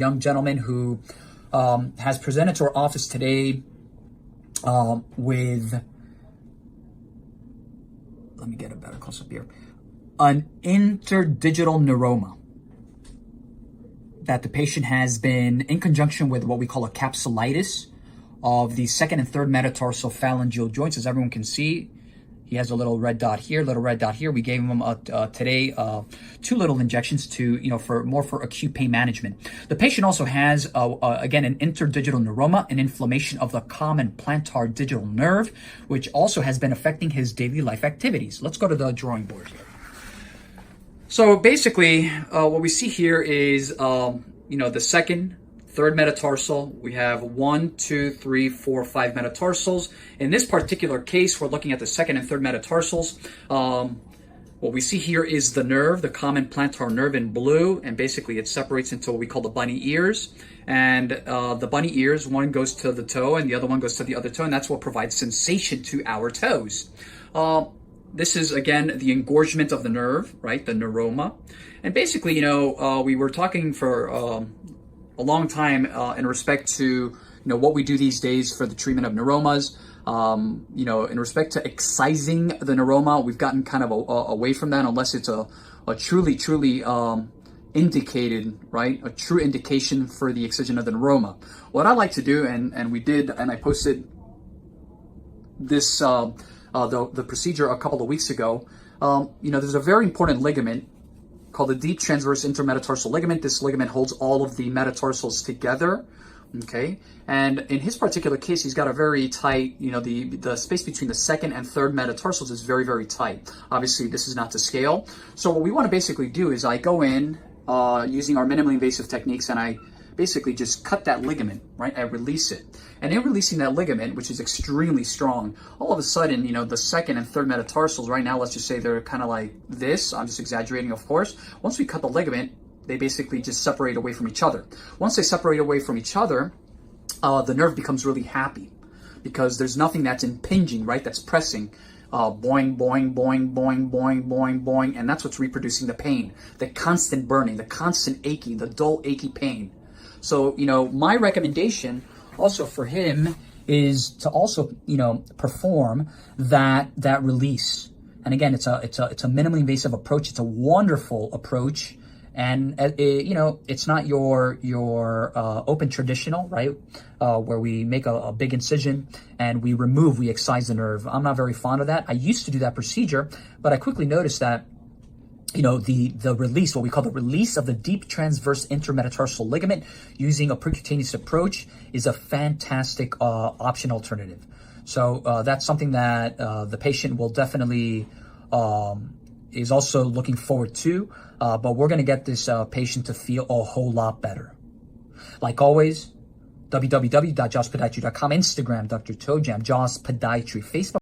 young gentleman who has presented to our office today with, let me get a better close up here, an interdigital neuroma that the patient has been in conjunction with what we call a capsulitis of the second and third metatarsal phalangeal joints. As everyone can see, he has a little red dot here, little red dot here. We gave him today 2 little injections to, for acute pain management. The patient also has, again, an interdigital neuroma, an inflammation of the common plantar digital nerve, which also has been affecting his daily life activities. Let's go to the drawing board here. So basically, what we see here is, the second, third metatarsal. We have 1, 2, 3, 4, 5 metatarsals. In this particular case, we're looking at the second and third metatarsals. What we see here is the nerve, the common plantar nerve in blue, and basically it separates into what we call the bunny ears. And the bunny ears, one goes to the toe and the other one goes to the other toe, and that's what provides sensation to our toes. This is, again, the engorgement of the nerve, right, the neuroma. And basically, we were talking for a long time in respect to, what we do these days for the treatment of neuromas. In respect to excising the neuroma, we've gotten kind of away from that unless it's a truly indicated, right, a true indication for the excision of the neuroma. What I like to do, and we did, and I posted this, the procedure a couple of weeks ago, there's a very important ligament called the deep transverse intermetatarsal ligament. This ligament holds all of the metatarsals together, okay? And in his particular case, he's got a very tight, the space between the second and third metatarsals is very, very tight. Obviously, this is not to scale. So what we want to basically do is I go in using our minimally invasive techniques, and I basically just cut that ligament, right? I release it. And in releasing that ligament, which is extremely strong, all of a sudden, the second and third metatarsals right now, let's just say they're kind of like this. I'm just exaggerating, of course. Once we cut the ligament, they basically just separate away from each other. Once they separate away from each other, the nerve becomes really happy because there's nothing that's impinging, right? That's pressing. Boing, boing, boing, boing, boing, boing, boing. And that's what's reproducing the pain, the constant burning, the constant aching, the dull, achy pain. So, my recommendation also for him is to also, perform that release. And again, it's a minimally invasive approach. It's a wonderful approach. And, it's not your open traditional, right? Where we make a big incision and we excise the nerve. I'm not very fond of that. I used to do that procedure, but I quickly noticed that the release, what we call the release of the deep transverse intermetatarsal ligament using a percutaneous approach is a fantastic option alternative. So that's something that the patient will definitely is also looking forward to, but we're going to get this patient to feel a whole lot better. Like always, www.jawspodiatry.com, Instagram, Dr. Toe Jam, Jaws Podiatry, Facebook.